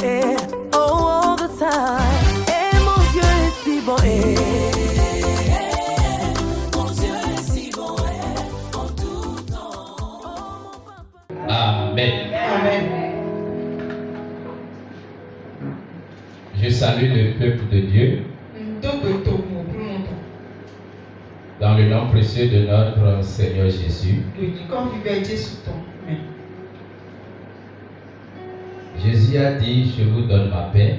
Eloé, oh all the time. Et mon Dieu est si bon, mon Dieu est si bon, en tout temps. Amen. Amen. Je salue le peuple de Dieu dans le nom précieux de notre Seigneur Jésus. Jésus a dit, je vous donne ma paix.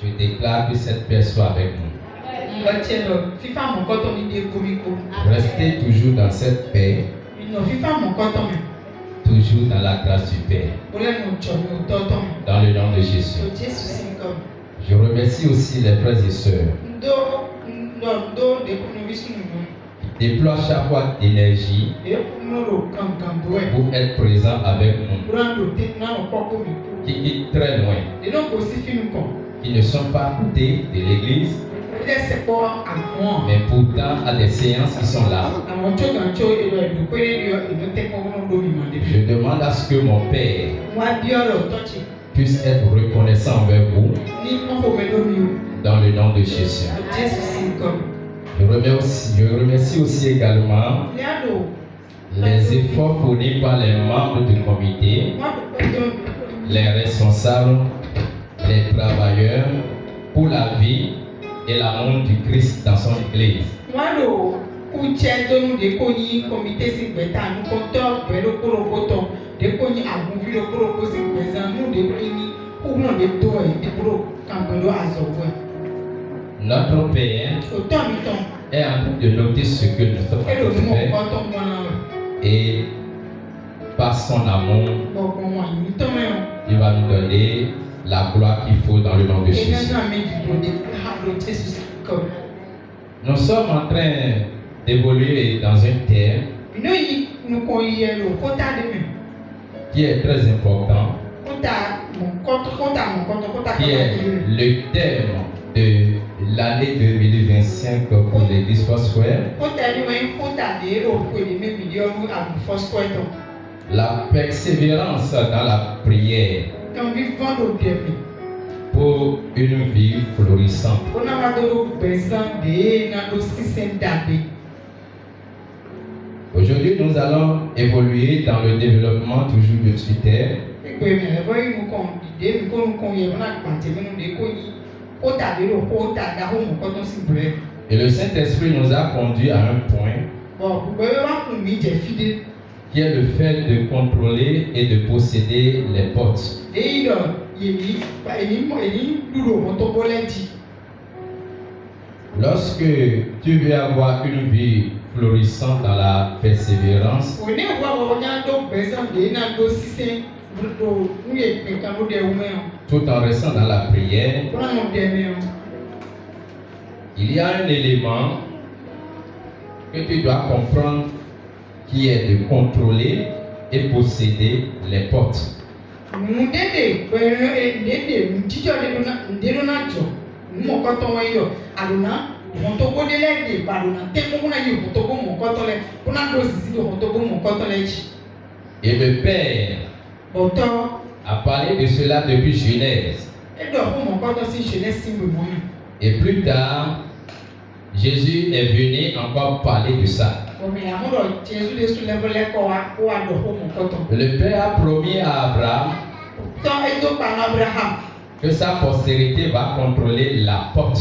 Je déclare que cette paix soit avec nous. Restez toujours dans cette paix, toujours dans la grâce du Père. Dans le nom de Jésus. Je remercie aussi les frères et sœurs qui déploient chaque fois d'énergie pour être présents avec nous, qui quittent très loin, qui ne sont pas à côté de l'église, mais pourtant à des séances qui sont là. Je demande à ce que mon Père puisse être reconnaissant envers vous dans le nom de Jésus. Je remercie aussi également les efforts fournis par les membres du comité, les responsables, les travailleurs pour la vie et l'amour du Christ dans son église. Notre Père est en train de noter ce que nous sommes en train de faire et par son amour, il va nous donner la gloire qu'il faut dans le nom de Jésus. Nous sommes en train d'évoluer dans un terme qui est très important, qui est le thème de l'année 2025 pour l'église Foursquare. La persévérance dans la prière pour une vie florissante. Aujourd'hui, nous allons évoluer dans le développement toujours de Twitter. Et le Saint-Esprit nous a conduit à un point qui est le fait de contrôler et de posséder les potes. Lorsque tu veux avoir une vie florissante dans la persévérance, tout en restant dans la prière, il y a un élément que tu dois comprendre qui est de contrôler et posséder les portes. Et le Père a parlé de cela depuis Genèse. Et plus tard, Jésus est venu encore parler de ça. Le Père a promis à Abraham que sa postérité va contrôler la porte.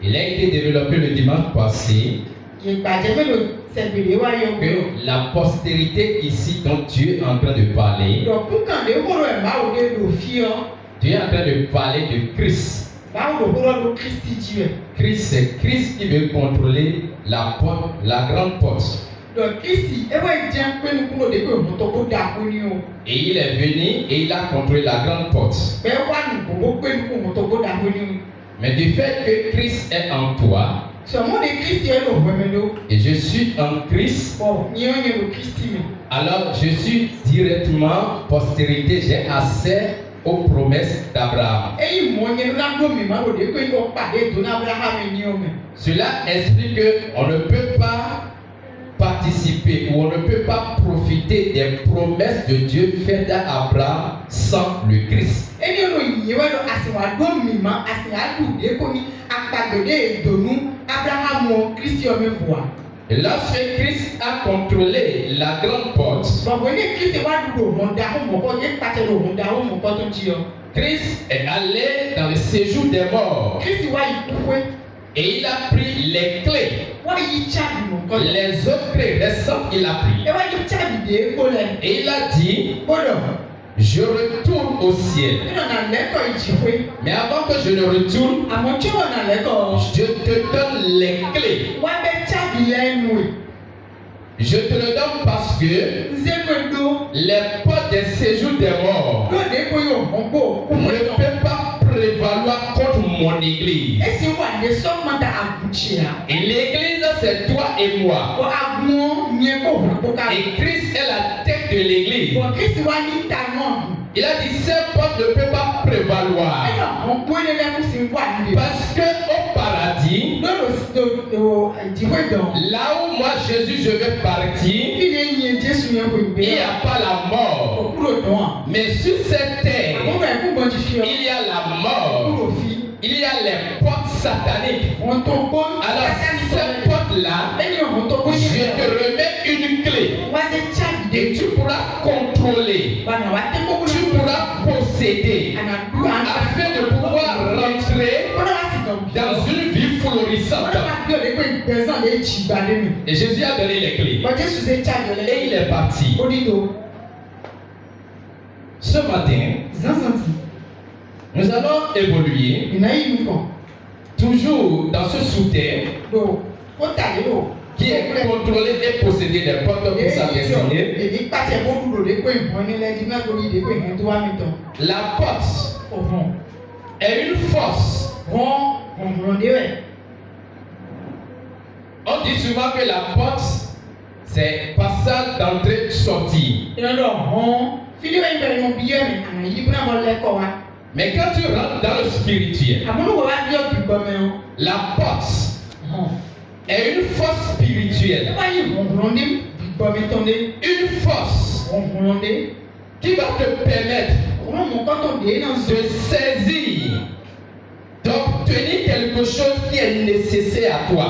Il a été développé le dimanche passé que la postérité ici dont Dieu est en train de parler, Dieu est en train de parler de Christ. Christ, c'est Christ qui veut contrôler la porte, la grande porte. Et il est venu et il a contrôlé la grande porte. Mais du fait que Christ est en toi, et je suis en Christ, alors je suis directement postérité, j'ai accès aux promesses d'Abraham. Cela explique qu'on ne peut pas partir participer ou on ne peut pas profiter des promesses de Dieu faites à Abraham sans le Christ. Et lorsque Christ a contrôlé la grande porte, Christ est allé dans le séjour des morts. Et il a pris les clés. Les autres clés récentes, il a pris. Et il a dit, je retourne au ciel. Mais avant que je ne retourne, je te donne les clés. Je te le donne parce que les portes des séjours des morts ne peuvent pas prévaloir contre mon église. Et l'église, c'est toi et moi. Et Christ est la tête de l'église. Il a dit, ces portes ne peuvent pas prévaloir. Parce que au paradis, là où moi Jésus je vais partir, il n'y a pas la mort. Mais sur cette terre, il y a la mort. Il y a les portes sataniques. Alors ces portes-là, je te remets une clé. Et tu pourras contrôler. Tu pourras posséder. Afin de pouvoir rentrer dans une vie florissante. Et Jésus a donné les clés. Et il est parti. Ce matin, nous allons évoluer toujours dans ce sous-terre qui est contrôlé et possédé des portes pour sa destinée. La porte est une force. On dit souvent que la porte, c'est passage d'entrée-sortie. Mais quand tu rentres dans le spirituel, la porte est une force spirituelle. Une force qui va te permettre de saisir, d'obtenir quelque chose qui est nécessaire à toi.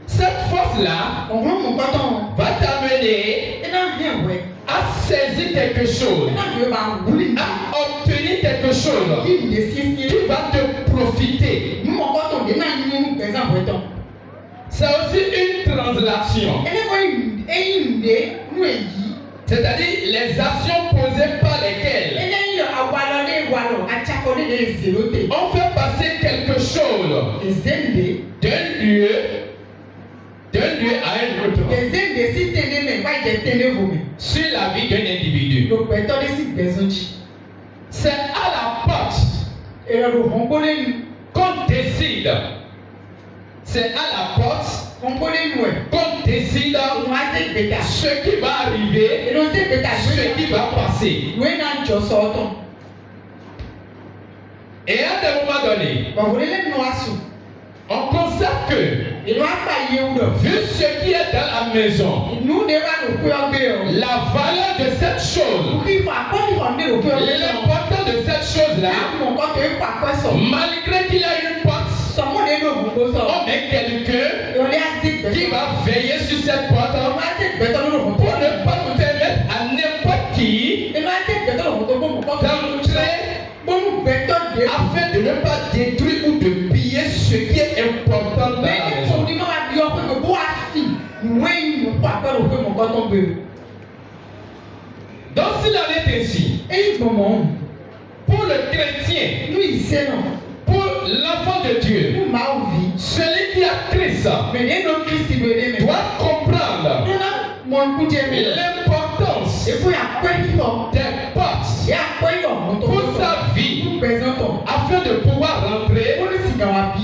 Cette force-là va t'amener à saisir quelque chose, à obtenir quelque chose qui va te profiter. C'est aussi une translation. C'est-à-dire les actions posées par lesquelles on fait passer quelque chose d'un lieu à un autre sur la vie d'un individu. C'est à la porte qu'on décide. C'est à la porte qu'on décide ce qui va arriver, ce qui va passer. Et à un moment donné, on constate que vu ce qui est dans la maison, la valeur de cette chose, l'importance de cette chose-là, malgré qu'il y a une porte, on met quelqu'un qui va veiller sur cette porte pour ne pas nous permettre à n'importe qui d'entrer afin de ne pas détruire ou de piller ce qui est important dans la maison. Donc s'il en est ainsi, pour le chrétien, pour l'enfant de Dieu, celui qui a Christ doit comprendre l'importance des portes pour sa vie afin de pouvoir rentrer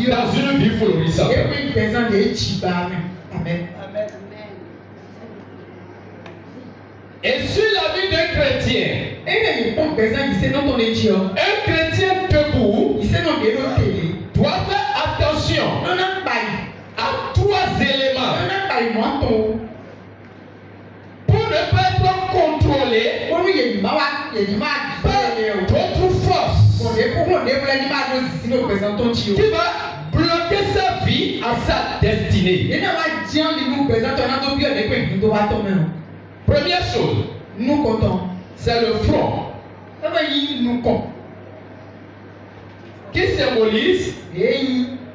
dans une vie florissante. Amen. Et sur la vie d'un chrétien, un chrétien debout va bloquer sa vie à sa destinée. Première chose, c'est le front qui symbolise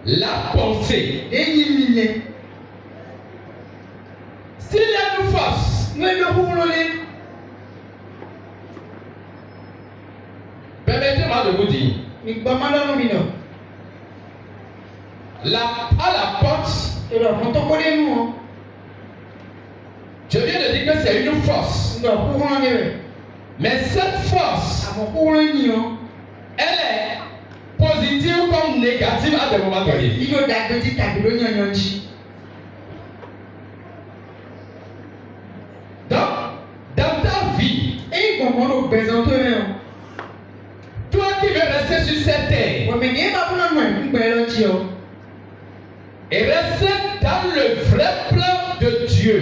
la pensée. S'il y a une force, permettez-moi de vous dire, à la porte, je viens de dire que c'est une force. Mais cette force, elle est positive comme négative à des moments donnés. Donc, dans ta vie, toi qui veux rester sur cette terre et rester dans le vrai plan de Dieu,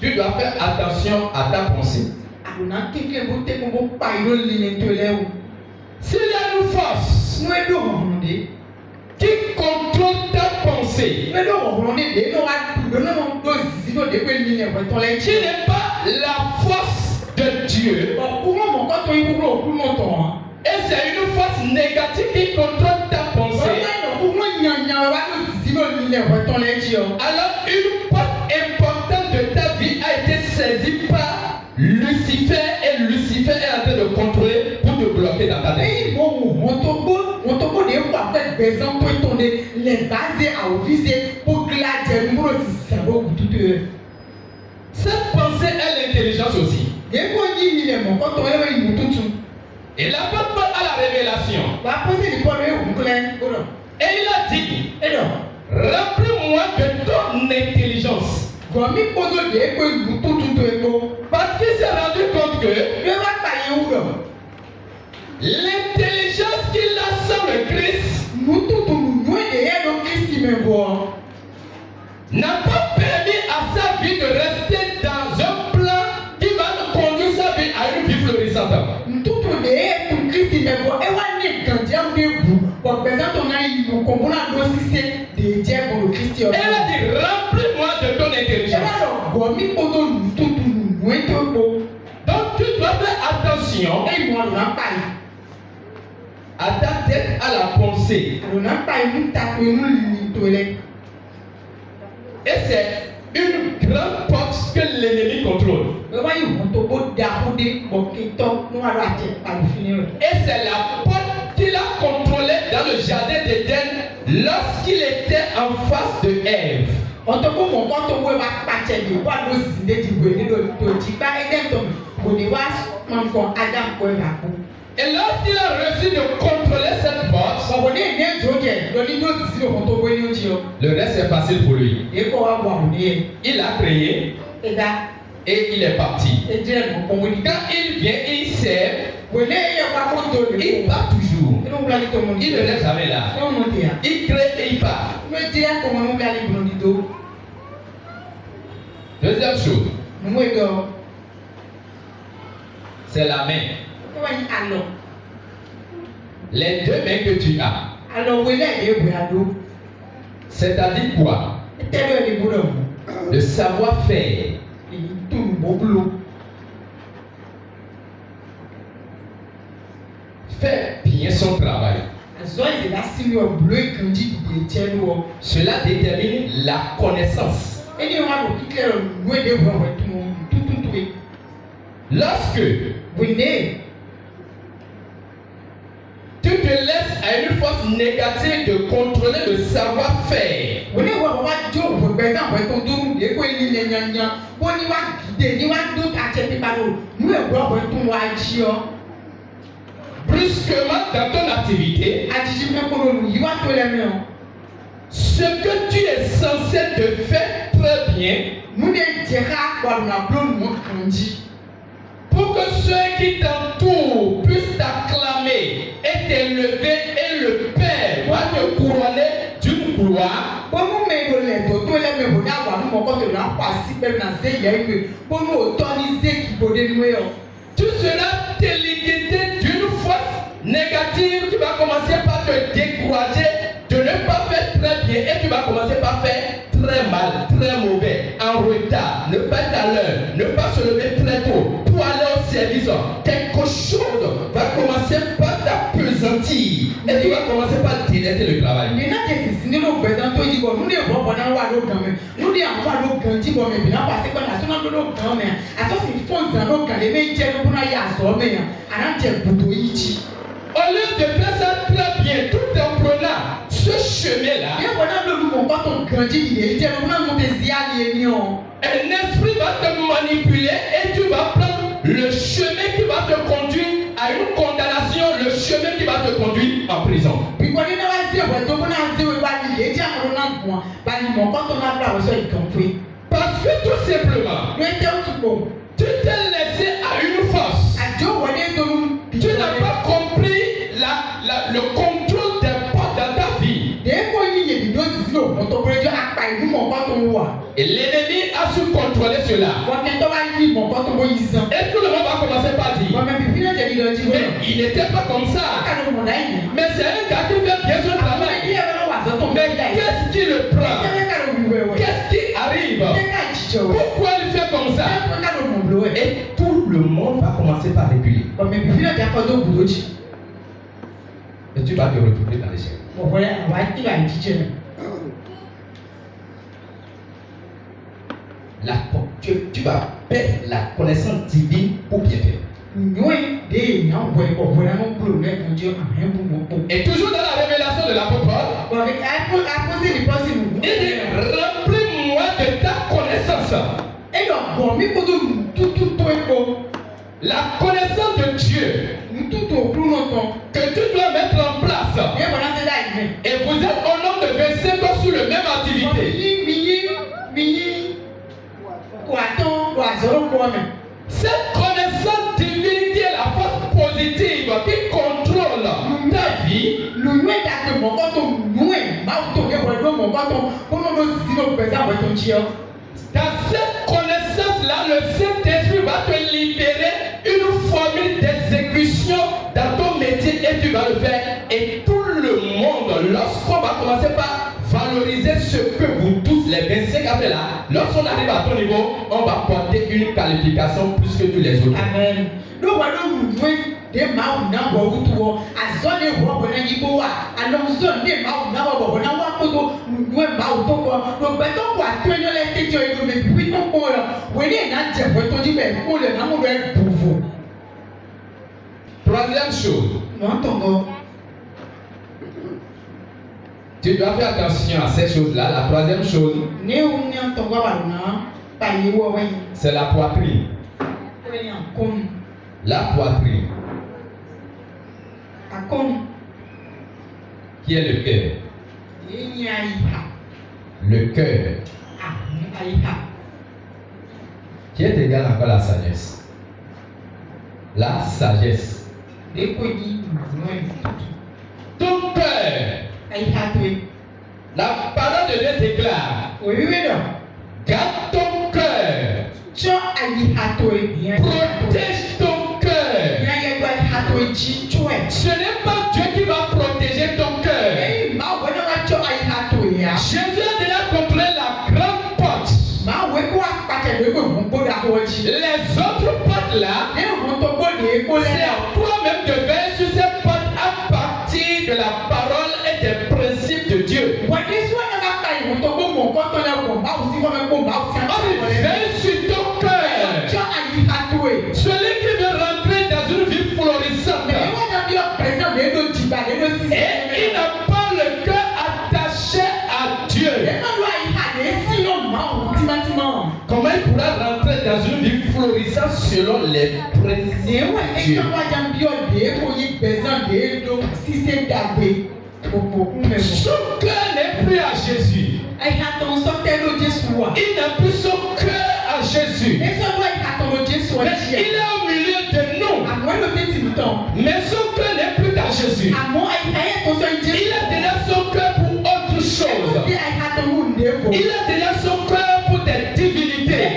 tu dois faire attention à ta pensée. S'il y a une force qui contrôle ta pensée, qui n'est pas la force de Dieu, et c'est une force négative qui contrôle ta pensée, alors une part importante de ta vie a été saisie par Lucifer, et Lucifer est en train de contrôler pour te bloquer dans ta destinée. Cette pensée est l'intelligence aussi. Et la Bible a la révélation. Et il a dit, remplis-moi de ton intelligence. Parce qu'il s'est rendu compte que l'intelligence qu'il a sans le Christ n'a pas permis à sa vie de rester dans un plan qui va conduire sa vie à une vie florissante. Elle a dit, remplis-moi de ton intelligence. Donc tu dois faire attention à ta tête, à la pensée. Et c'est une grande porte que l'ennemi contrôle. Et c'est la porte qu'il a contrôlée dans le jardin d'Éden lorsqu'il était en face de Ève. Et lorsqu'il a reçu de contrôler cette porte, le reste est facile pour lui. Il a créé et il est parti. Quand il vient et il sert, il part toujours. Il ne reste jamais là. Il crée et il part. Deuxième chose, c'est la main. Les deux mains que tu as. C'est-à-dire quoi? Le savoir-faire. Faire bien son travail. Cela détermine la connaissance. Lorsque tu te laisses à une force négative de contrôler le savoir-faire, brusquement dans ton activité, ce que tu es censé de faire très bien, pour que ceux qui t'entourent puissent t'acclamer et t'élever, et le Père va te couronner d'une gloire. Tout seras téléguidé d'une force négative qui va commencer par te décourager de ne pas faire très bien et tu vas commencer par faire très mal, très mauvais, en retard, ne pas être à l'heure, ne pas se lever très tôt pour aller au service. Quelque chose va commencer par t'appesantir et tu vas commencer par délaisser le travail. Au lieu de faire ça très bien, tout en prenant ce chemin-là, un esprit va te manipuler et tu vas prendre le chemin qui va te conduire à une condamnation, le chemin qui va te conduire en prison. Parce que tout simplement, tu t'es laissé à une force. Tu n'as pas compris le contrôle des portes dans ta vie. Et l'ennemi a su contrôler cela. Et tout le monde va commencer par dire, mais il n'était pas comme ça. Mais c'est un gars qui fait bien son travail. Mais qu'est-ce qui le prend? Qu'est-ce qui arrive? Pourquoi il fait comme ça? Et tout le monde va commencer par reculer. Et tu vas te retrouver dans l'échec. Tu vas perdre la connaissance divine pour bien faire. Et toujours dans la révélation de l'apôtre Paul, il dit, remplis-moi de ta connaissance. La connaissance de Dieu que tu dois mettre en place. Et vous êtes au nombre de 25 ans sur le même activité. Cette connaissance divine qui est la force positive qui contrôle ta vie. Dans cette connaissance-là, le Saint-Esprit va te libérer une formule d'exécution dans ton métier et tu vas le faire. Et tout le monde, lorsqu'on va commencer par valoriser ce que vous tous, les 25 après là, lorsqu'on arrive à ton niveau, on va porter une qualification plus que tous les autres. Amen. Troisième chose. Tu dois faire attention à ces choses-là. La troisième chose, c'est la poitrine. La poitrine. Qui est le cœur? Le cœur. Qui est égal encore à la sagesse? La sagesse. Ton cœur. La parole de Dieu déclare. Garde ton cœur. Protège ton cœur. Ce n'est pas Dieu qui va protéger ton cœur. Jésus a déjà contrôlé la grande porte. Les autres portes là, c'est à toi-même de veiller sur ces portes à partir de la parole et des principes de Dieu. Veille sur ton cœur. Celui qui veut rentrer dans une vie florissante et il n'a pas le cœur attaché à Dieu, comment il pourra rentrer dans une vie florissante selon les principes de Dieu? Son cœur n'est plus à Jésus. Il n'a plus son cœur à Jésus. Mais il est au milieu de nous. Mais son cœur n'est plus à Jésus. Il a déjà son cœur pour autre chose. Il a déjà son cœur pour des divinités.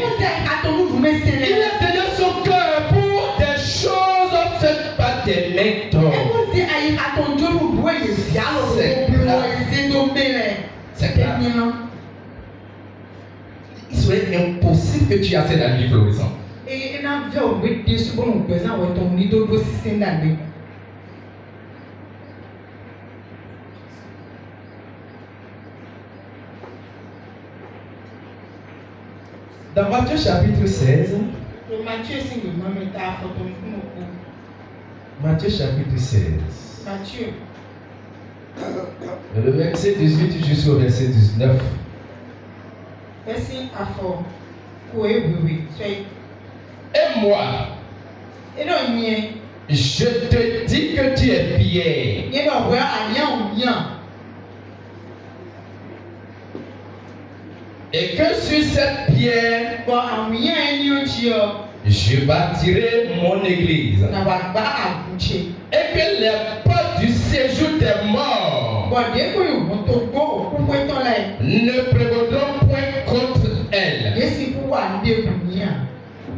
Il a déjà son cœur pour des choses tes mains d'or. C'est clair. Il serait impossible que tu aies assez d'amis florissants. Dans Matthieu chapitre 16, Matthieu chapitre 16, le verset 18 jusqu'au verset 19. Et moi, je te dis que tu es pierre. Et que sur cette pierre, je bâtirai mon église. Et que les portes du séjour des morts ne prévaudront point contre elle.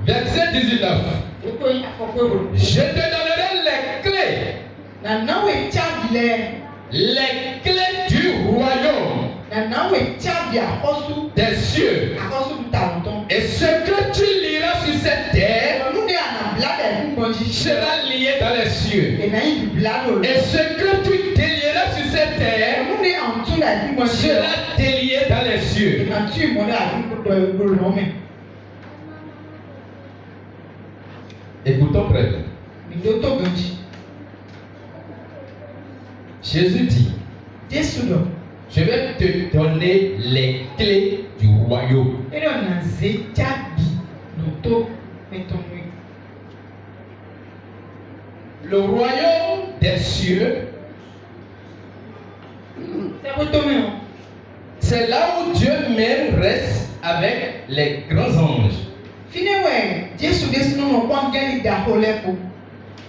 Verset 19. Je te donnerai les clés du royaume des cieux. Et ce que tu liras sur cette terre sera lié dans les cieux. Et ce que tu délieras sur cette terre sera délié dans les cieux. Écoutons très bien. Jésus dit, je vais te donner les clés du royaume. Le royaume des cieux, c'est là où Dieu même reste avec les grands anges.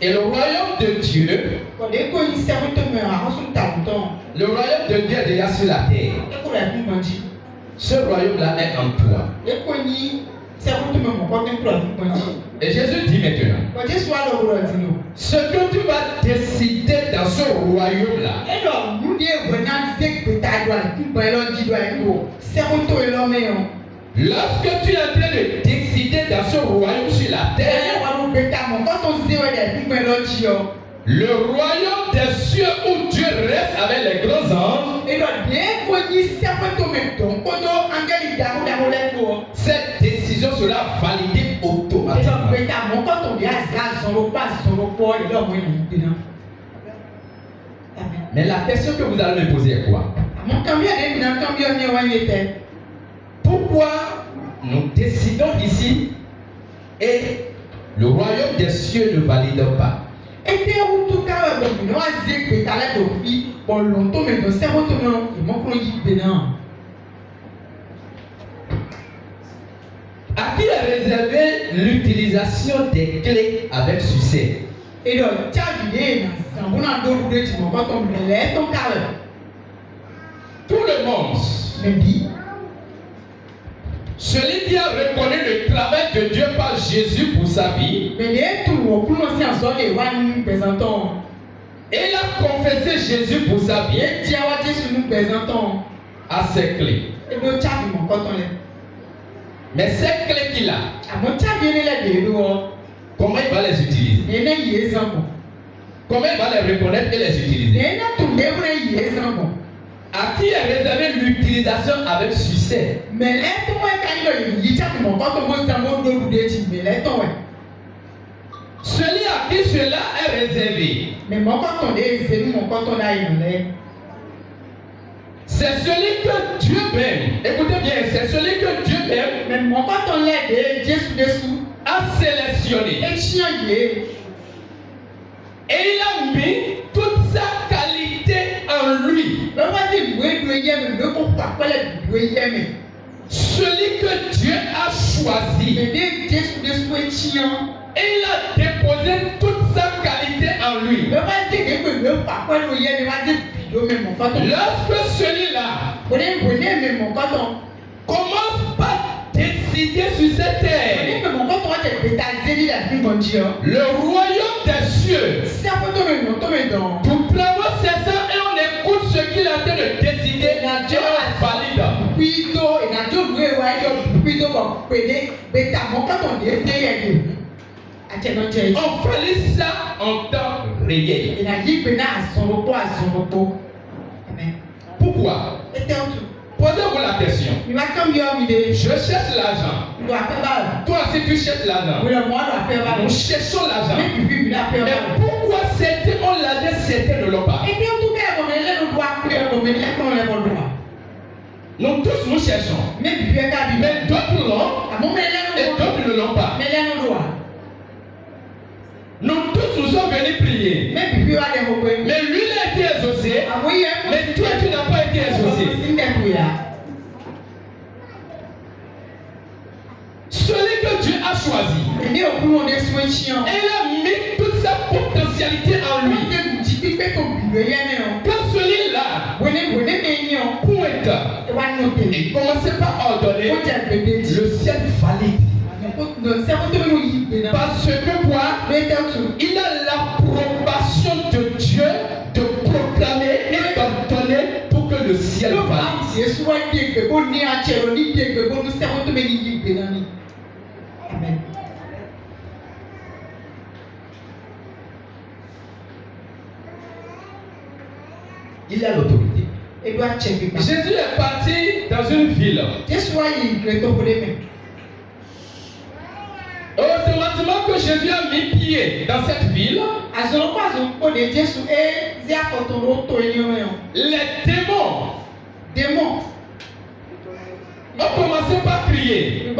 Et le royaume de Dieu, le royaume de Dieu est déjà sur la terre. Ce royaume-là est en toi. Et Jésus dit maintenant, ce que tu vas décider dans ce royaume-là, lorsque tu es en train de décider dans ce royaume sur la terre, le royaume des cieux où Dieu reste avec les grands anges, cette décision sera validée automatiquement. Mais la question que vous allez me poser est quoi? Pourquoi nous décidons ici et le royaume des cieux ne valide pas? À qui est réservé l'utilisation des clés avec succès? Tout le monde. Celui qui a reconnu le travail de Dieu par Jésus pour sa vie, et il a confessé Jésus pour sa vie, a ses clés. Mais ces clés qu'il a, comment il va les utiliser? Comment il va les reconnaître et les utiliser? À qui est réservé l'utilisation avec succès? Celui à qui cela est réservé, c'est celui que Dieu aime. Écoutez bien, c'est celui que Dieu aime, a sélectionné. Et il a mis toute sa qualité en lui. Celui que Dieu a choisi. Et il a déposé toute sa qualité en lui. Lorsque celui-là commence par décider sur cette terre, le royaume des cieux. Nous prenons ces ans et on écoute ce qu'il est en train de décider et on valide. On fait ça en temps réel. Pourquoi? Posez-vous la question. Je cherche l'argent. Toi aussi tu cherches l'argent. Nous cherchons l'argent. Mais pourquoi certains ont l'argent, certains ne l'ont pas? Nous tous nous cherchons. Mais d'autres l'ont et d'autres ne l'ont pas. Nous tous nous sommes venus prier. Mais lui a été exaucé. Mais toi tu n'as pas été exaucé. Celui que Dieu a choisi, il a mis toute sa potentialité en lui. Quand celui-là pointe et commencez par ordonner, le ciel valide. Parce que quoi? Il a l'approbation de Dieu de proclamer et d'ordonner pour que le ciel valide. Amen. Il a l'autorité. Jésus est parti dans une ville. Automatiquement que Jésus a mis pied dans cette ville, les démons ont commencé par crier.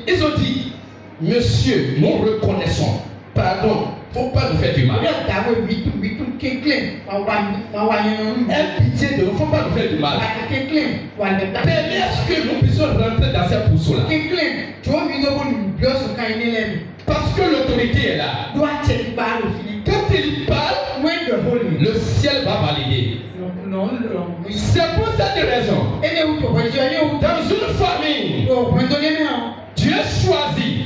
Ils ont dit, monsieur, nous reconnaissons, pardon, il ne faut pas nous faire du mal. Aie pitié de nous, il ne faut pas nous faire du mal. Permets est-ce que nous puissions rentrer dans ces pourceaux-là. Parce que l'autorité est là. Quand il parle, le ciel va valider. C'est pour cette raison. Dans une famille, Dieu choisit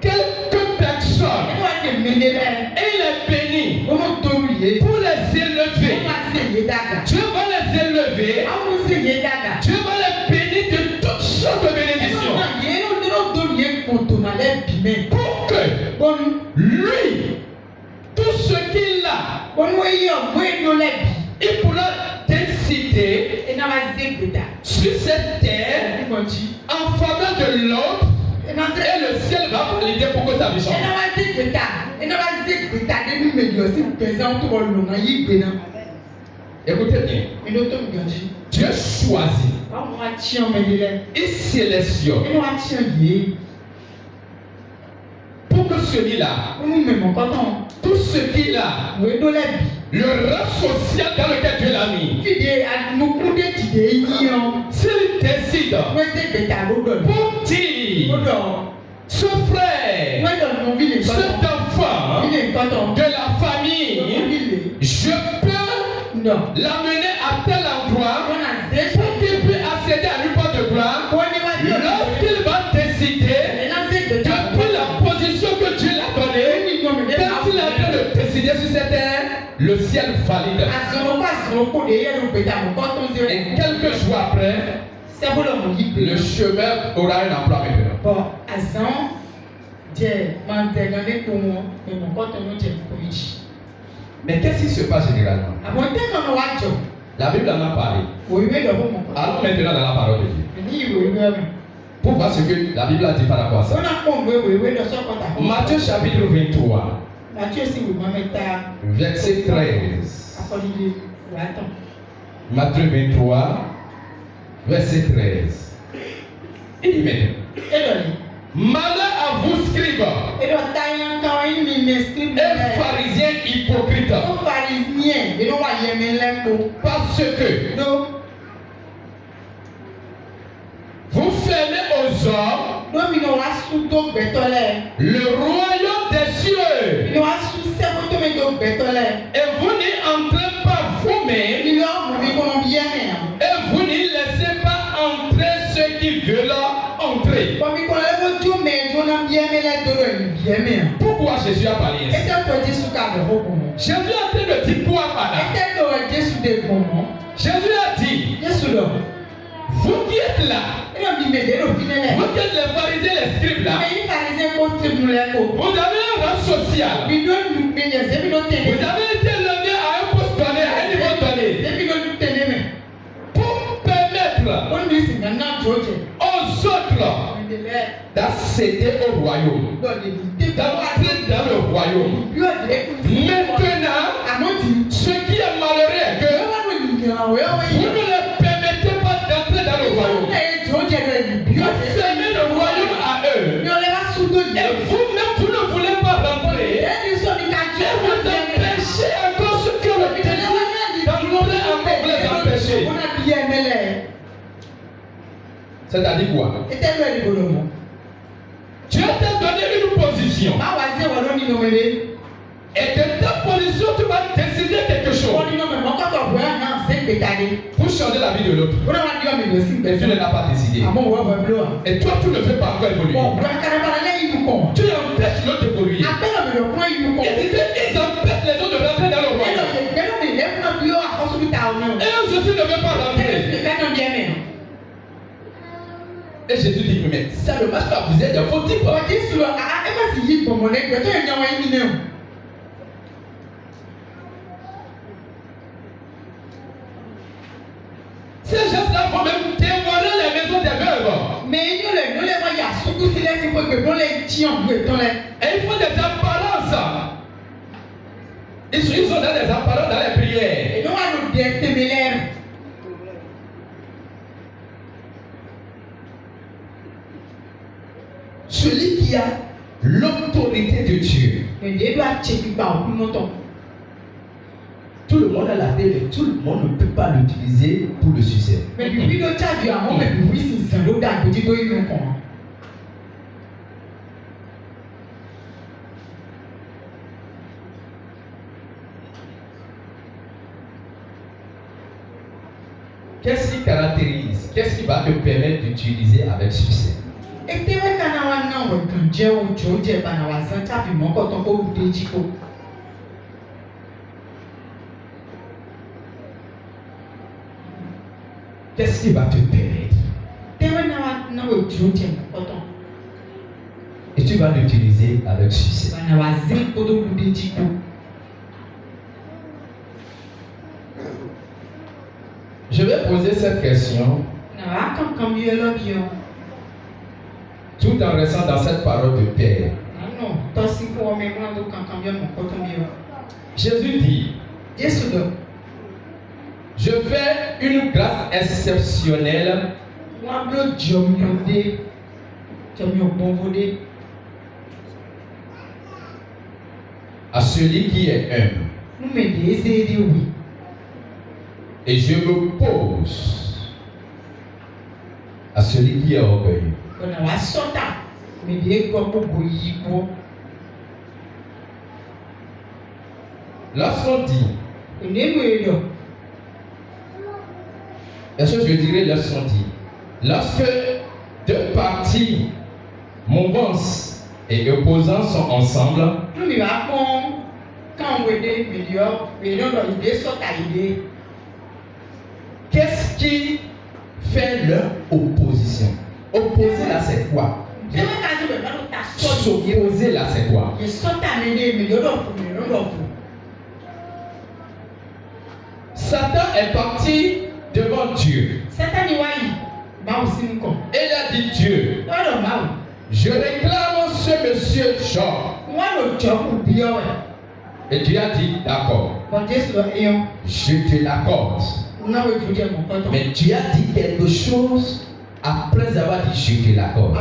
quelques personnes et il est béni pour les élever. Dieu va les élever. Dieu va les bénir de toutes sortes de bénédictions. Pour que lui, tout ce qu'il a, il pourra décider sur cette terre en faveur de l'autre et le ciel va valider pour que ça lui change. Écoutez bien. Dieu choisit. Il sélectionne. Pour que celui-là, tout ce qu'il a, le rang social dans lequel Dieu l'a mis, s'il décide pour dire ce frère, cet enfant de la famille, je peux l'amener à tel endroit pour qu'il puisse accéder à une porte de gloire, lorsqu'il va décider depuis la position que Dieu l'a donnée, quand il a train de décider sur cette terre, le ciel valide. Et quelques jours après, le chemin aura un emploi maintenant. Mais qu'est-ce qui se passe généralement? La Bible en a parlé. Allons maintenant dans la parole de Dieu. Pour voir ce que la Bible a dit par rapport à ça. Matthieu chapitre 23. Verset 13. Matthieu 23. Verset 13. Il dit maintenant. Malheur à vous, scribes et pharisiens hypocrites. Parce que vous fermez aux hommes le royaume des cieux. Et vous n'y entrez pas vous-même. Et vous n'y laissez pas entrer ceux qui veulent entrer. Pourquoi Jésus a parlé ainsi? Jésus a dit de dire quoi, madame? Jésus a dit, vous qui êtes là, vous qui êtes les pharisiens, les scribes là, vous avez un rang social. Vous avez été levé à un poste donné, à un niveau donné, pour permettre aux autres d'accéder au royaume, d'entrer dans le royaume. Maintenant, ce qui est malheureux est que vous ne leur permettez pas d'entrer dans le royaume. Vous fermez le royaume à eux. Et vous-même, vous ne voulez pas rentrer. Et vous empêchez encore ce que le désir d'entrer encore vous les empêchez. C'est-à-dire quoi? Dieu t'a donné une position. Et de ta position, tu vas décider quelque chose pour changer la vie de l'autre. Mais tu ne l'as pas décidé. Et toi, tu ne fais pas encore évoluer. Tu empêches l'autre d'évoluer. Et ils empêchent les autres de rentrer dans le royaume. Et eux aussi ne veulent pas rentrer. Et Jésus dit, mais ça ne marche pas, vous êtes un faux type. Ces gens-là vont même dévoiler les maisons des veuves. Et ils font des apparences. Ils sont dans des apparences dans les prières. Celui qui a l'autorité de Dieu. Tout le monde a la télé, mais tout le monde ne peut pas l'utiliser pour le succès. Qu'est-ce qui caractérise? Qu'est-ce qui va te permettre d'utiliser avec succès? Qu'est-ce qui va te permettre? Et tu vas l'utiliser avec succès. Je vais poser cette question tout en restant dans cette parole de Père. Jésus dit, je fais une grâce exceptionnelle à celui qui est humble. Et je me pose à celui qui est orgueilleux. Lorsqu'on dit, est-ce que je dirais lorsqu'on dit, lorsque deux parties mouvantes et opposantes sont ensemble, qu'est-ce qui fait leur opposition? Opposer là c'est quoi? S'opposer là c'est quoi? Satan est parti devant Dieu. Et il a dit Dieu, je réclame ce monsieur Jean. Et Dieu a dit d'accord. Je te l'accorde. Mais Dieu a dit quelque chose après avoir dit je te l'accorde.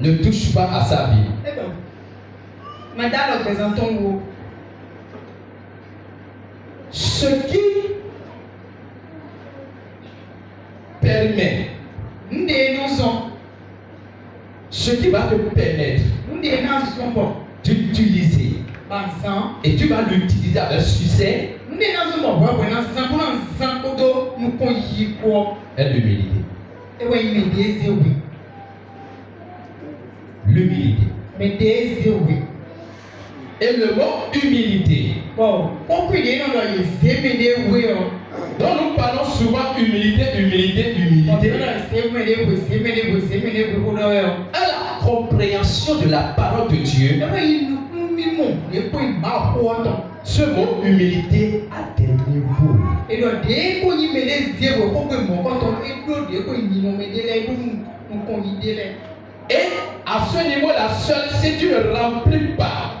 Ne touche pas à sa vie. Ce qui permet, ce qui va te permettre d'utiliser, et tu vas l'utiliser avec succès, est l'humilité. L'humilité. Et le mot humilité, dont nous parlons souvent humilité. À la compréhension de la parole de Dieu, ce mot humilité a des niveaux. Et à ce niveau-là seul, si tu ne remplis pas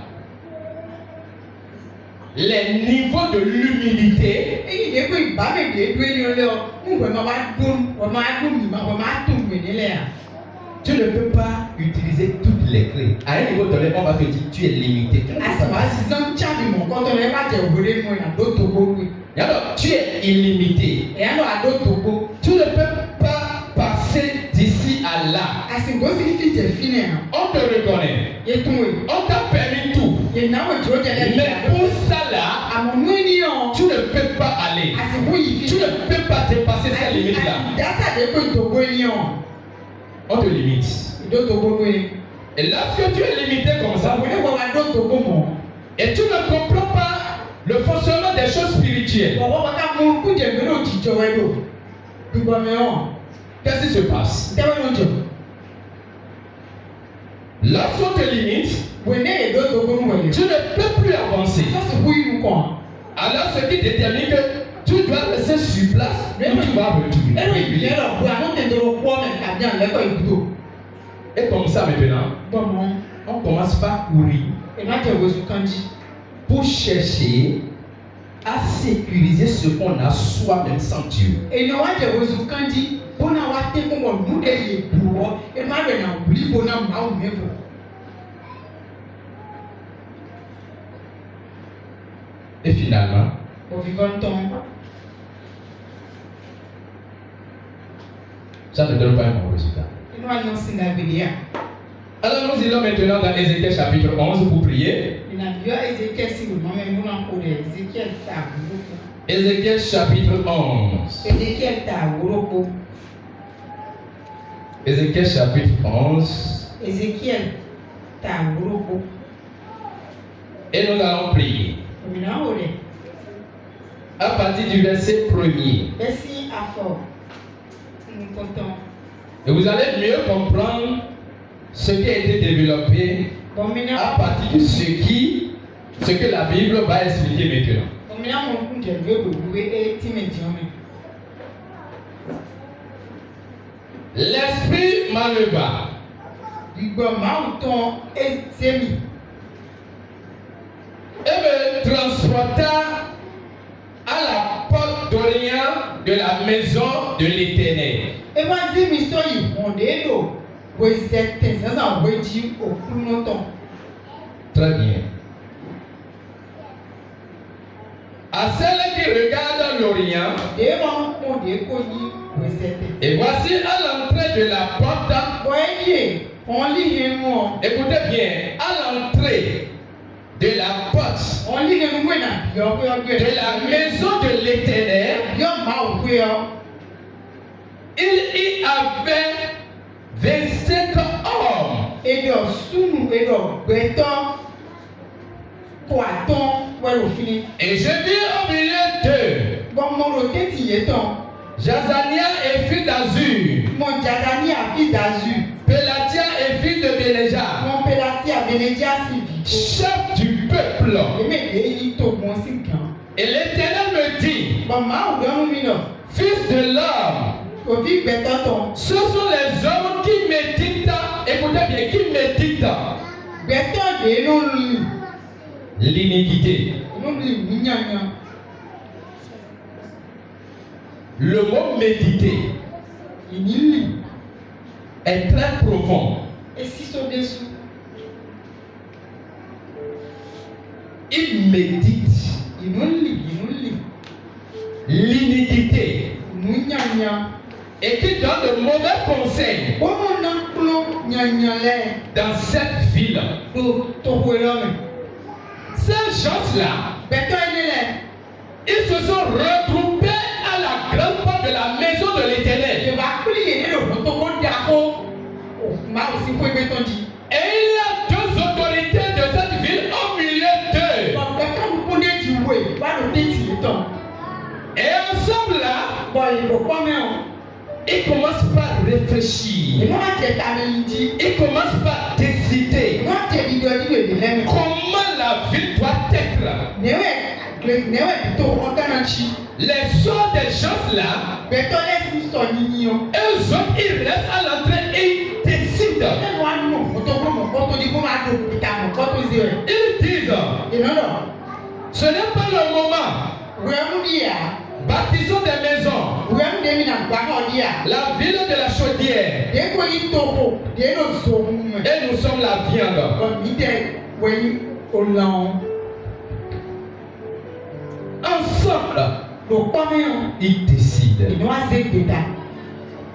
les niveaux de l'humilité, tu ne peux pas utiliser toutes les clés. À un niveau donné, on va te dire tu es limité. Tu es illimité. Tu ne peux pas passer d'ici à là. On te reconnaît. On t'a permis tout. Mais pour ça là, tu ne peux pas aller. Tu ne peux pas dépasser cette limite là. On te limite. Et lorsque tu es limité comme ça, et tu ne comprends pas le fonctionnement des choses spirituelles, qu'est-ce qui se passe? Lorsqu'on te limite, tu ne peux plus avancer. Alors ce qui détermine que tu dois rester sur place ou tu vas retourner. Et comme ça maintenant, on commence par courir pour chercher à sécuriser ce qu'on a soi-même sans Dieu. Et finalement, ça ne donne pas un bon résultat. Alors nous irons maintenant dans Ézéchiel chapitre 11 pour prier. Ézéchiel chapitre 11. Ézéchiel chapitre 11. Et nous allons prier. À partir du verset 1er. Et vous allez mieux comprendre ce qui a été développé à partir de ce que la Bible va expliquer maintenant. L'esprit m'enleva et me transporta à la porte d'Orient de la maison de l'Éternel. Très bien. À celle qui regarde l'Orient, et voici à l'entrée de la porte, écoutez bien, à l'entrée de la porte de la maison de l'Éternel, il y avait 25 hommes. Et je vis au milieu d'eux Jazania et fils d'Azur, Pélatia et fils de Bénéja, chef du peuple. Et l'Éternel me dit, fils de l'homme, ce sont les hommes qui méditent, écoutez bien, qui méditent l'iniquité. Le mot méditer est très profond. Il médite l'iniquité et qui donne de mauvais conseils dans cette ville. Ces gens-là, ils se sont regroupés à la grande porte de la maison de l'Éternel. Et il y a deux autorités de cette ville au milieu d'eux. Et ensemble là, ils commencent par réfléchir. Ils commencent par décider comment la ville doit être. Les sorts des gens là, eux autres, ils restent à l'entrée et ils décident. Ils disent, ce n'est pas le moment. Bâtissons des maisons. La ville de la chaudière. Et nous sommes la viande. Ensemble, ils décident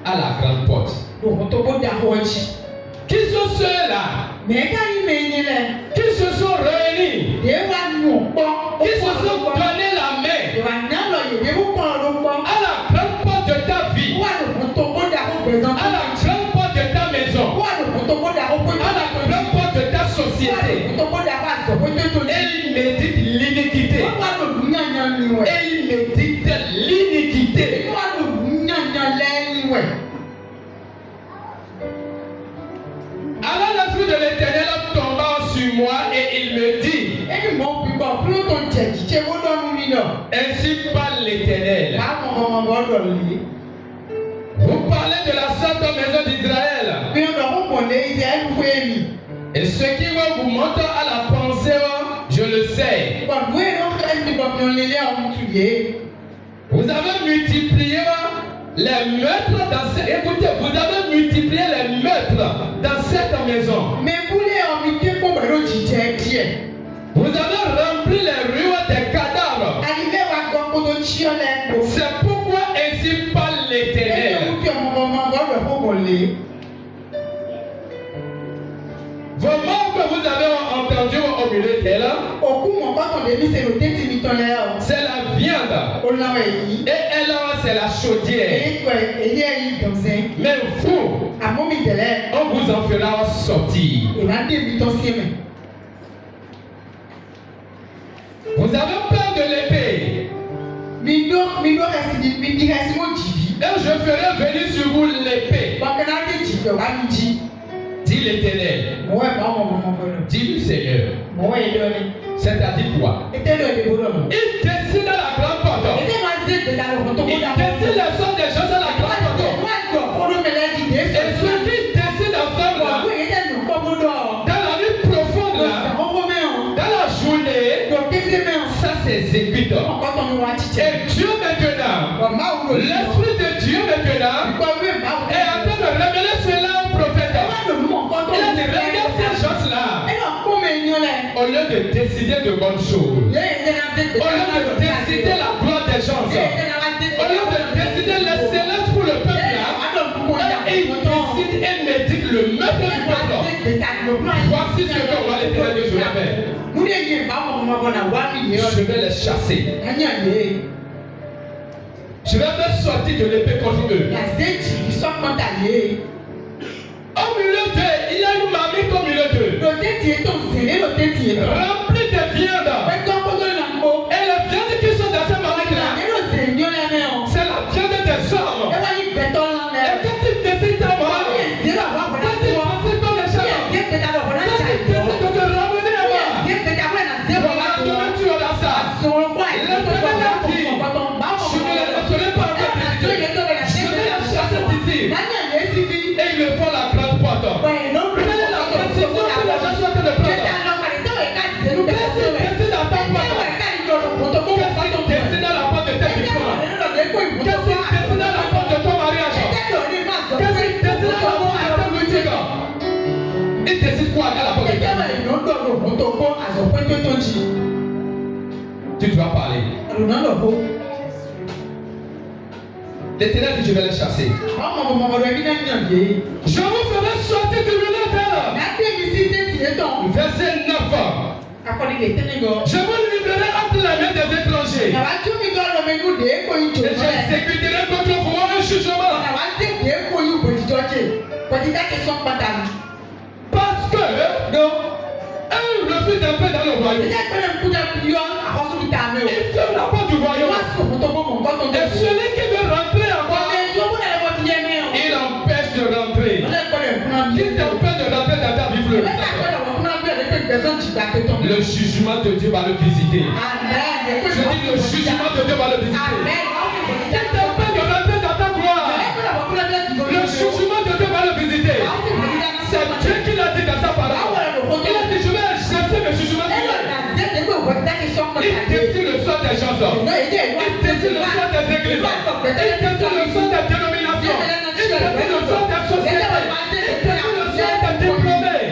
à la grande porte. Qui sont ceux-là qui se sont réunis, qui se sont donné la main à la grande porte de ta vie, à la grande porte de ta maison, à la grande porte de ta société. Et ils méditent l'iniquité. Et ils méditent l'iniquité. Alors l'esprit de l'Éternel tomba sur moi et il me dit, ainsi parle l'Éternel. Vous parlez de la sainte maison d'Israël. Et ce qui va vous montrer à la pensée, je le sais. Vous avez multiplié les meurtres dans cette... Écoutez, vous avez multiplié les meurtres dans cette maison. Vous avez rempli les rues des cadavres. C'est pourquoi ainsi parle l'Éternel. Vos mots que vous avez entendus au milieu d'elle, c'est la viande. Et elle, c'est la chaudière. Mais vous, on vous en fera sortir. Vous avez peur de l'épée. Et je ferai venir sur vous l'épée. Dis l'Éternel. Dis le Seigneur. C'est-à-dire quoi? Il décide à la grande porte. Il décide les sortes des choses à la grande porte. Et ceux qui décident ensemble là, dans la nuit profonde là, dans la journée, ça s'exécute. Et Dieu maintenant, l'Esprit de Dieu maintenant, est en train de révéler cela au prophète. Il a dit, regarde ces choses-là. Au lieu de décider de bonnes choses, au lieu de décider la gloire des gens, au lieu de décider l'excellence pour le peuple là, il décide et médite le meurtre du peuple. Voici ce que va l'Éternel de Joël faire. Je vais les chasser. Je vais faire sortir de l'épée contre eux. Au milieu d'eux, il y a une marmite au milieu d'eux. Remplie de viande. Et les viandes qui sont dans cette marmite-là, c'est la viande des hommes. Et quand tu décides de moi, quand tu décides comme les chefs, quand tu décides de te ramener à moi, voilà, demain tu auras ça. L'Éternel a dit, je ne les laisserai pas encore décider. Je vais les chasser d'ici. Et ils me font la grande porte. Quelle est la précision que les gens sont en train de prendre? Qu'est-ce que tu décides à ta porte? Qu'est-ce que tu décides à la porte de tes enfants? Qu'est-ce que tu décides à la porte de ton mariage? Qu'est-ce que tu décides à la porte de ta boutique? Il décide quoi à la porte de ta boutique? Tu dois parler. L'Éternel dit, je vais les chasser. Je vous ferai sortir du milieu d'elle. Verset 9. Je vous livrerai entre les mains des étrangers. Et j'exécuterai contre vous un jugement. Parce que eux refusent d'entrer dans le royaume. Ils ferment la porte du royaume. Et celui qui veut rentrer encore, il empêche de rentrer. Qui t'empêche de rentrer dans ta vie fleuve? Le jugement de Dieu va le visiter. Je dis le jugement de Dieu va le visiter. Qui t'empêche de rentrer dans ta gloire? Le jugement de Dieu va le visiter. C'est Dieu qui l'a dit dans sa parole. Il a dit je vais chasser mes jugements sur eux. Il décide le sort des gens. Il décide le sort des églises. Il décide le sort des dénominations. Il décide le sort des sociétés. Il décide le sort des diplômés.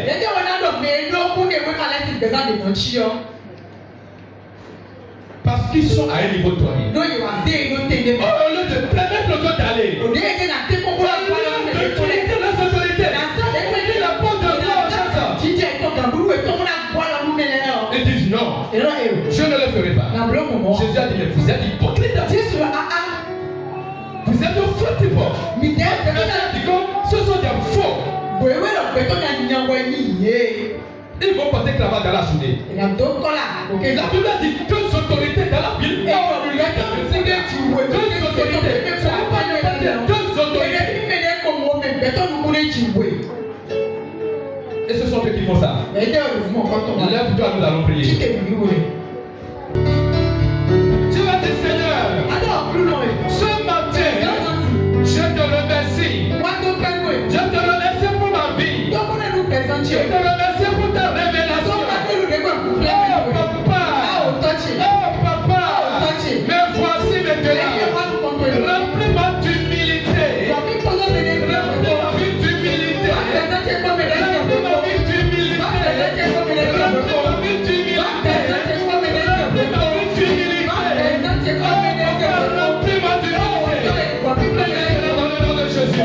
Parce qu'ils sont à un niveau donné. Au lieu de permettre aux autres d'aller, au lieu d'utiliser leurs autorités, la porte de gloire aux gens. Ils disent non, je ne le ferai pas. Jésus a dit, mais vous êtes hypocrite. Vous êtes faux type. Ce sont des faux. Ils vont porter cravate dans la journée. La Bible a dit deux autorités dans la Bible. Deux autorités. Et ce sont eux qui font ça. Lève-toi, nous allons prier. Tu vas dire Seigneur, ce matin, je te remercie. Je te remercie pour ma vie. Je te remercie pour ta révélation. Oh papa, mais voici maintenant. Remplis-moi d'humilité. Remplis-moi d'humilité. Remplis-moi d'humilité. Remplis-moi d'humilité. Dans le nom de Jésus.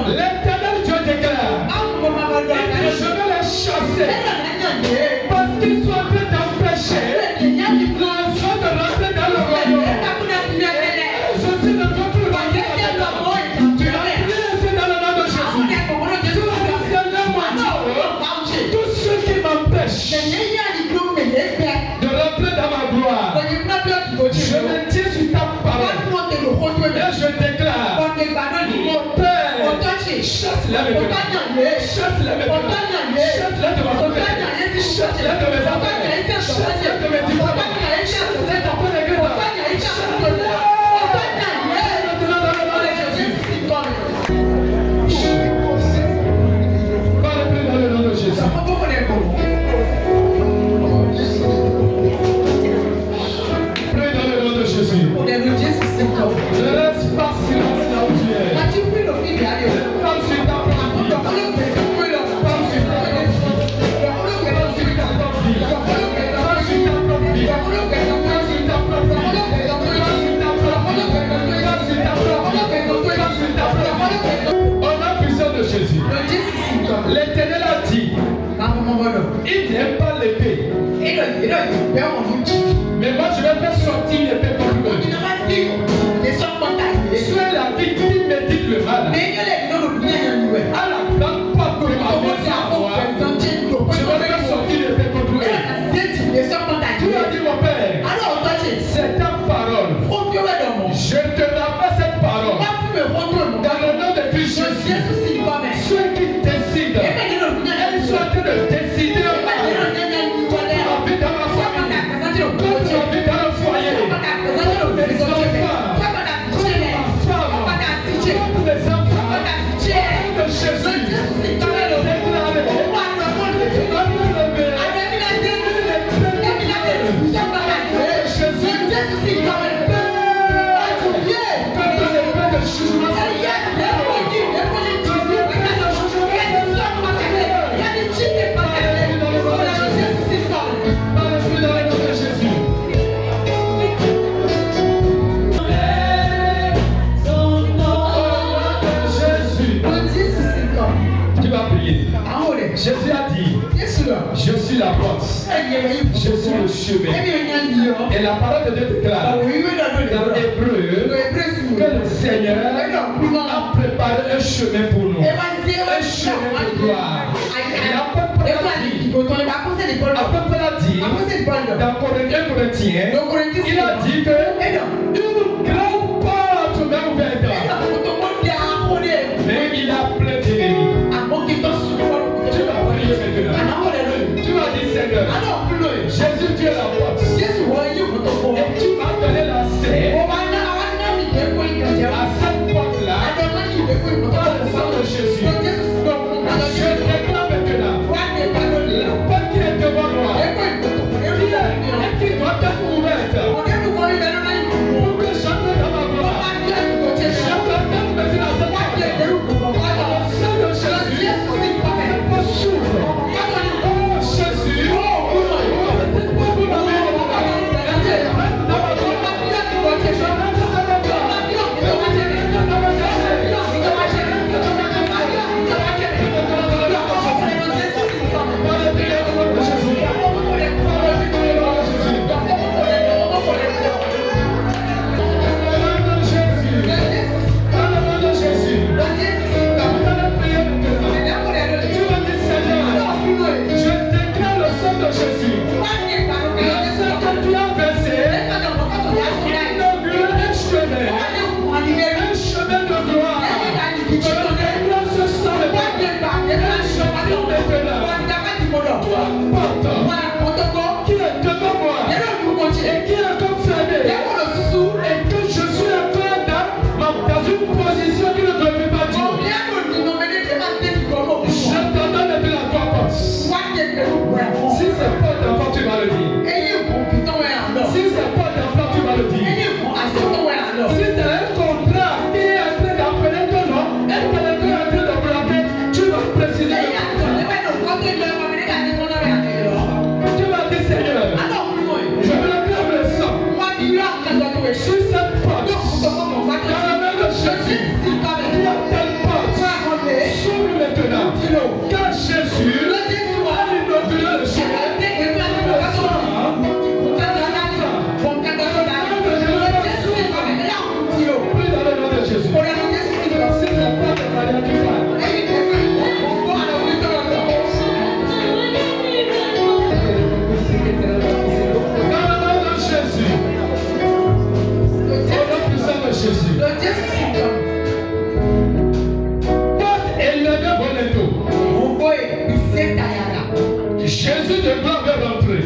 L'Éternel Dieu déclare, je vais les chasser parce qu'ils sont en train d'empêcher l'enfant de rentrer dans le royaume. Je suis de votre royaume. Tu as prié dans le nom de Jésus. Seigneur mon Dieu, tous ceux qui m'empêchent de rentrer dans ma gloire, je me tiens sur ta parole et je déclare, mon Père, chasse-la maintenant. Chasse-la maintenant. Chasse-la de ma famille. Chasse-la de mes enfants. Chasse-la de mes diplômes. Chasse-la de mon église. Chasse-la. Maintenant dans le nom de Jésus. Parle plus dans le nom de Jésus. Prie dans le nom de Jésus. Ne reste pas silence là où tu es. Parle sur ta parole. Parle sur ta parole. Parle sur ta parole. Parle sur ta parole. Parle sur ta parole. Parle sur ta parole. Au nom puissant de Jésus. L'Éternel a dit, il n'aime pas l'épée. Mais moi je vais faire sortir l'épée pour lui. Sois la victime médite le mal. À la grande porte de ma maison, je vais faire sortir l'épée contre lui. Tu as dit mon Père, c'est ta parole. Je te rappelle cette parole. Dans le nom de Christ Jésus, ceux qui décident, ils sont en train de décider ma vie dans ma famille, ma vie dans le foyer, mes enfants, les enfants de Jésus, dans le déclaré, Jésus a dit, je suis la porte, je suis le chemin. Et la parole de Dieu déclare dans Hébreu que le Seigneur a préparé un chemin pour nous, un chemin de gloire. Et l'apôtre a dit dans Corinthiens, il a dit que une grande porte m'est ouverte, mais il a plein d'ennemis. Tu vas prier maintenant. Tu vas dire Seigneur, Jésus tu es la porte. Et tu vas donner l'accès à cette porte-là dans le sang de Jésus. Je déclare maintenant la porte qui est devant moi et qui doit être ouverte pour que j'entre dans ma gloire. Je te donne maintenant cette porte. déclare ce sang de qui est devant moi et qui est encore fermé et que je suis encore dans une position qui ne devait pas dire. Je te donne de la toi porte. Si c'est pas d'enfant, tu vas le dire. Si c'est pas d'enfant, tu vas le dire. Si c'est un contrat qui est en train d'appeler ton nom et que le est en train de bloquer, tu vas préciser. Tu vas dire Seigneur, je réclame le sang sur cette porte. Dans le nom de Jésus, qui a telle porte, s'ouvre maintenant. Car Jésus a inauguré le chemin. Le sang. Prie dans le nom de Jésus. Si c'est pas de manière du Père. Jésus. Jésus de gloire veut rentrer.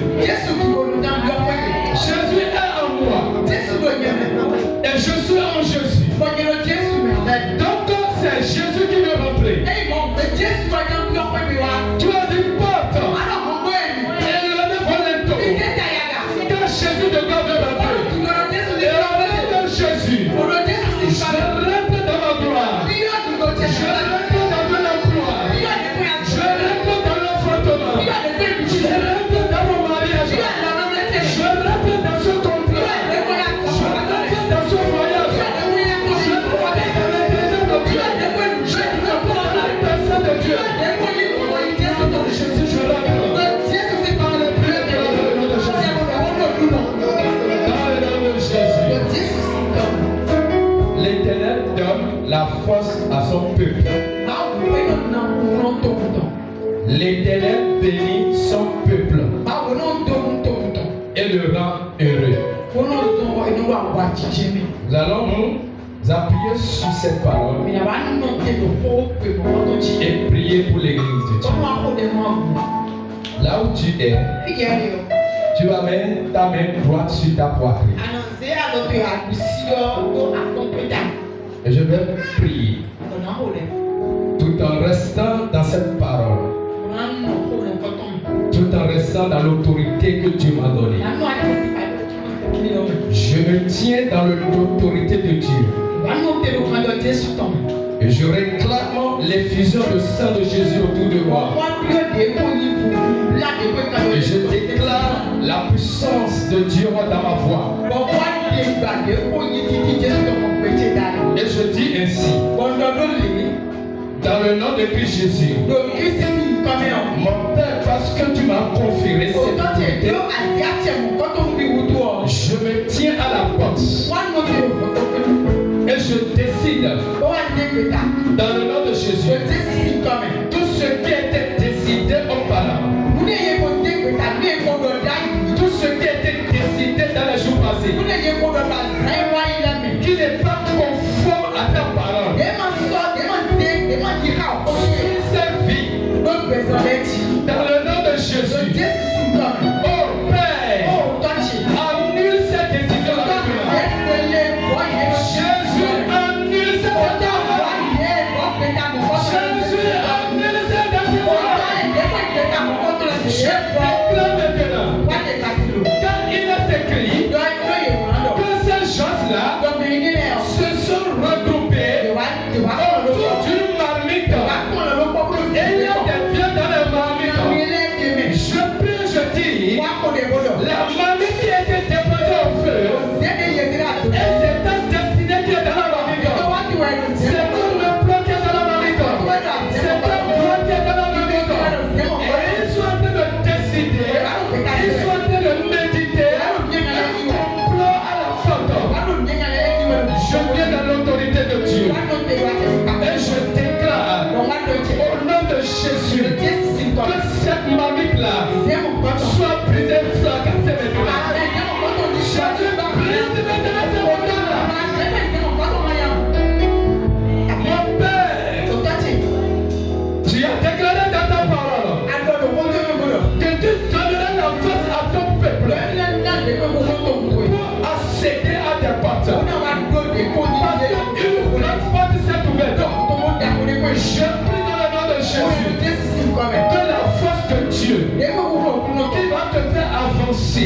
Jésus est en moi. Et je suis en Jésus. Donc c'est Jésus qui veut rentrer. Tu as dit porte. Et le nez quand Jésus de gloire veut rentrer. Et au nom de Jésus. Je rentre dans ma gloire. Je rentre dans mon emploi. Je rentre dans l'enfantement. Je rentre dans mon mariage. Je rentre dans ce contrat. Je rentre dans ce voyage. Je rentre dans l'intérieur de Dieu. Je rentre dans la personne de Dieu. Jésus, je rentre. Dans le nom de Jésus. Dans le nom de Jésus. L'Éternel donne la force à son peuple. L'Éternel bénit son peuple et le rend heureux. Nous allons nous appuyer sur cette parole et prier pour l'église de Dieu. Là où tu es, tu vas mettre ta main droite sur ta poitrine. Et je vais prier tout en restant dans cette parole, tout en restant dans l'autorité que Dieu m'a donnée. Je me tiens dans l'autorité de Dieu. Et je réclame l'effusion de sang de Jésus autour de moi. Et je déclare la puissance de Dieu dans ma voix. Et je dis ainsi, dans le nom de Christ Jésus, mon Père, parce que tu m'as conféré cette autorité, je me tiens à la porte. Et je décide, dans le nom de Jésus, tout ce qui était décidé auparavant, tout ce qui était décidé dans les jours passés, qui n'est pas conforme à ta parole, sur cette vie, dans le nom de Jésus, oh Père, annule cette décision là. Jésus annule cette décision. Jésus annule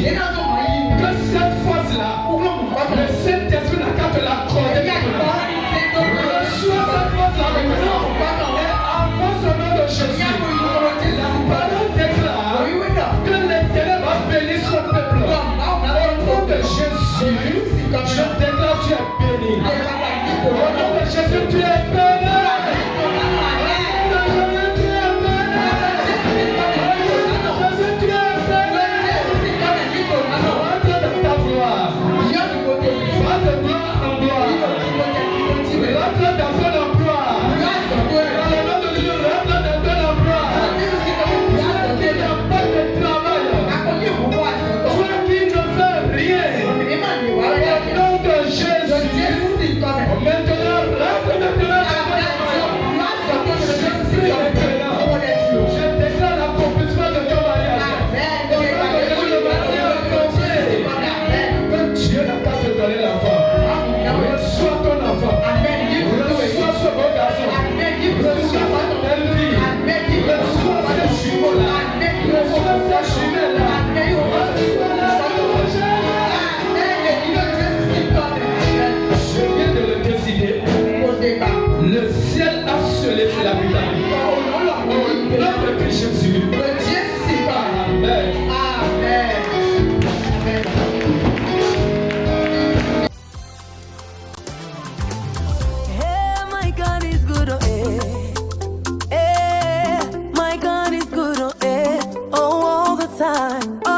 Que cette force-là, le Saint-Esprit n'a qu'à te l'accorder. Reçois cette force-là maintenant. Et avance au nom de Jésus. La parole déclare que l'Éternel va bénir son peuple. Au nom de Jésus, je déclare tu es béni. Au nom de Jésus, tu es béni. Le ciel a scellé sur la vie. Au nom de Jésus. Amen. Amen. Hey, my God is good, oh eh. Hey, my God is good, oh eh. Oh, all the time.